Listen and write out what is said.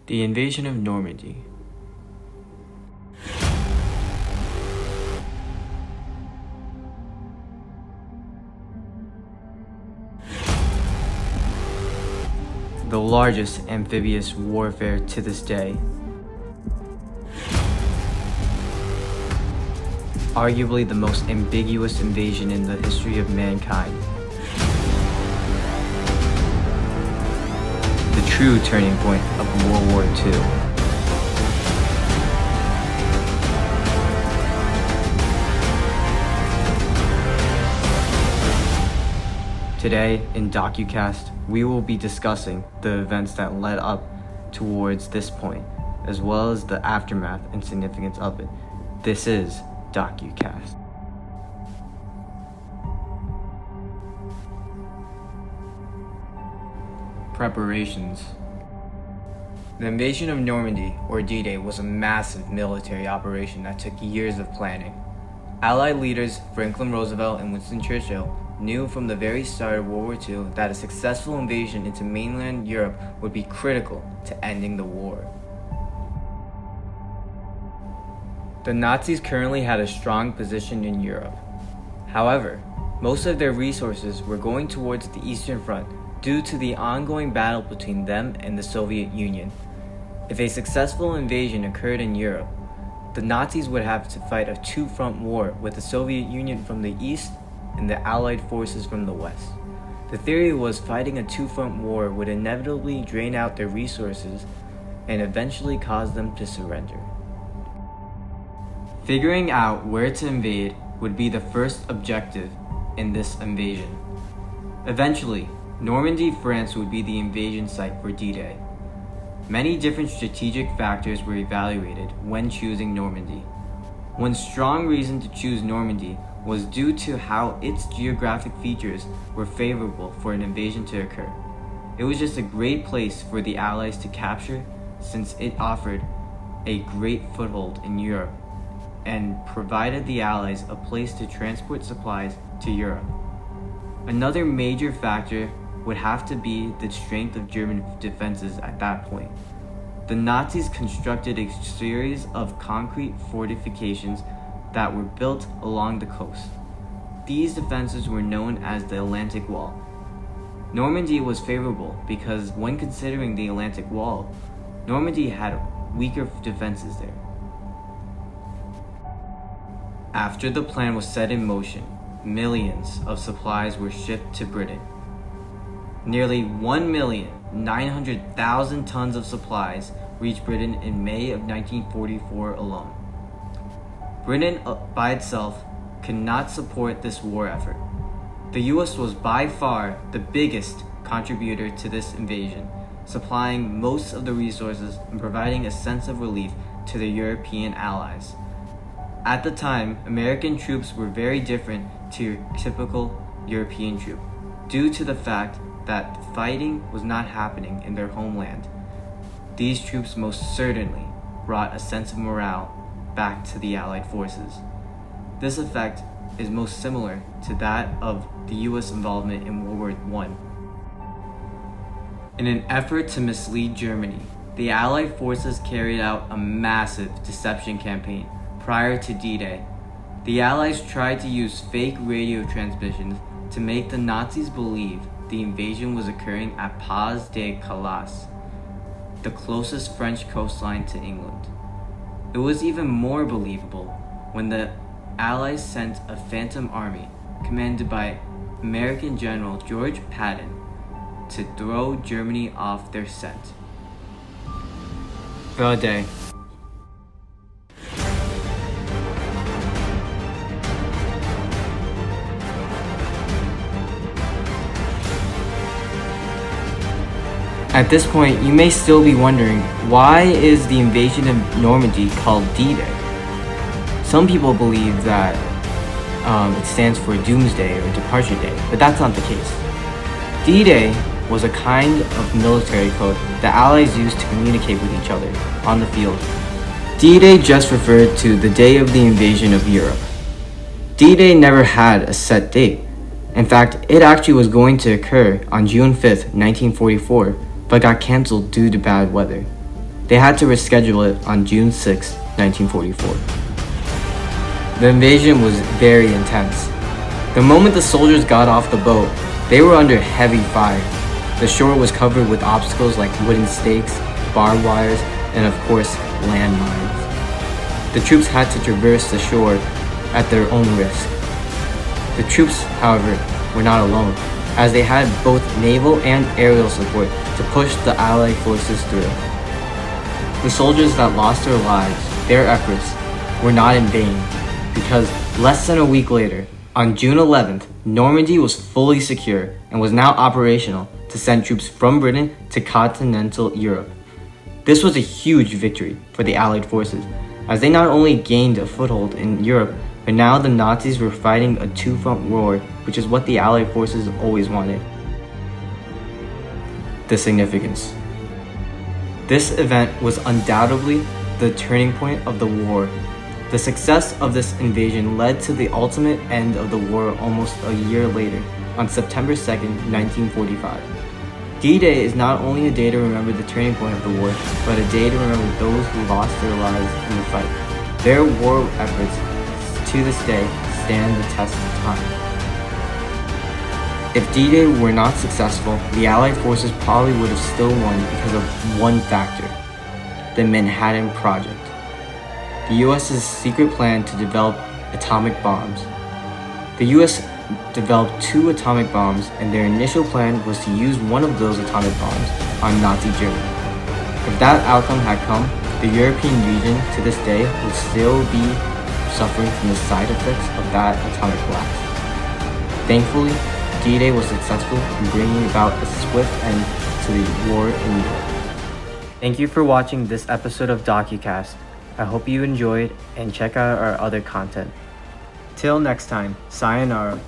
The invasion of Normandy. The largest amphibious warfare to this day. Arguably the most ambiguous invasion in the history of mankind. The true turning point of World War II. Today, in DocuCast, we will be discussing the events that led up towards this point, as well as the aftermath and significance of it. This is DocuCast. Preparations. The invasion of Normandy, or D-Day, was a massive military operation that took years of planning. Allied leaders Franklin Roosevelt and Winston Churchill knew from the very start of World War II that a successful invasion into mainland Europe would be critical to ending the war. The Nazis currently had a strong position in Europe. However, most of their resources were going towards the Eastern Front due to the ongoing battle between them and the Soviet Union. If a successful invasion occurred in Europe, the Nazis would have to fight a two-front war with the Soviet Union from the east and the Allied forces from the west. The theory was fighting a two-front war would inevitably drain out their resources and eventually cause them to surrender. Figuring out where to invade would be the first objective in this invasion. Eventually, Normandy, France would be the invasion site for D-Day. Many different strategic factors were evaluated when choosing Normandy. One strong reason to choose Normandy was due to how its geographic features were favorable for an invasion to occur. It was just a great place for the Allies to capture since it offered a great foothold in Europe and provided the Allies a place to transport supplies to Europe. Another major factor would have to be the strength of German defenses at that point. The Nazis constructed a series of concrete fortifications that were built along the coast. These defenses were known as the Atlantic Wall. Normandy was favorable because when considering the Atlantic Wall, Normandy had weaker defenses there. After the plan was set in motion, millions of supplies were shipped to Britain. Nearly 1,900,000 tons of supplies reached Britain in May of 1944 alone. Britain by itself could not support this war effort. The US was by far the biggest contributor to this invasion, supplying most of the resources and providing a sense of relief to the European allies. At the time, American troops were very different to your typical European troop, due to the fact that fighting was not happening in their homeland. These troops most certainly brought a sense of morale back to the Allied forces. This effect is most similar to that of the US involvement in World War I. In an effort to mislead Germany, the Allied forces carried out a massive deception campaign prior to D-Day. The Allies tried to use fake radio transmissions to make the Nazis believe the invasion was occurring at Pas de Calais, the closest French coastline to England. It was even more believable when the Allies sent a phantom army commanded by American General George Patton to throw Germany off their scent. The day. At this point, you may still be wondering, why is the invasion of Normandy called D-Day? Some people believe that it stands for Doomsday or Departure Day, but that's not the case. D-Day was a kind of military code the Allies used to communicate with each other on the field. D-Day just referred to the day of the invasion of Europe. D-Day never had a set date. In fact, it actually was going to occur on June 5th, 1944, but got canceled due to bad weather. they had to reschedule it on June 6, 1944. The invasion was very intense. The moment the soldiers got off the boat, they were under heavy fire. The shore was covered with obstacles like wooden stakes, barbed wires, and of course, landmines. The troops had to traverse the shore at their own risk. The troops, however, were not alone, as they had both naval and aerial support to push the Allied forces through. The soldiers that lost their lives, their efforts, were not in vain, because less than a week later, on June 11th, Normandy was fully secure and was now operational to send troops from Britain to continental Europe. This was a huge victory for the Allied forces, as they not only gained a foothold in Europe, but now the Nazis were fighting a two-front war, which is what the Allied forces always wanted. The significance. This event was undoubtedly the turning point of the war. The success of this invasion led to the ultimate end of the war almost a year later, on September 2nd, 1945. D-Day is not only a day to remember the turning point of the war, but a day to remember those who lost their lives in the fight. Their war efforts, to this day, stand the test of time. If D-Day were not successful, the Allied forces probably would have still won because of one factor: the Manhattan Project. The US's secret plan to develop atomic bombs. The US developed 2 atomic bombs, and their initial plan was to use one of those atomic bombs on Nazi Germany. If that outcome had come, the European region to this day would still be suffering from the side effects of that atomic blast. Thankfully, D-Day was successful in bringing about a swift end to the war in Europe. Thank you for watching this episode of DocuCast. I hope you enjoyed and check out our other content. Till next time, sayonara.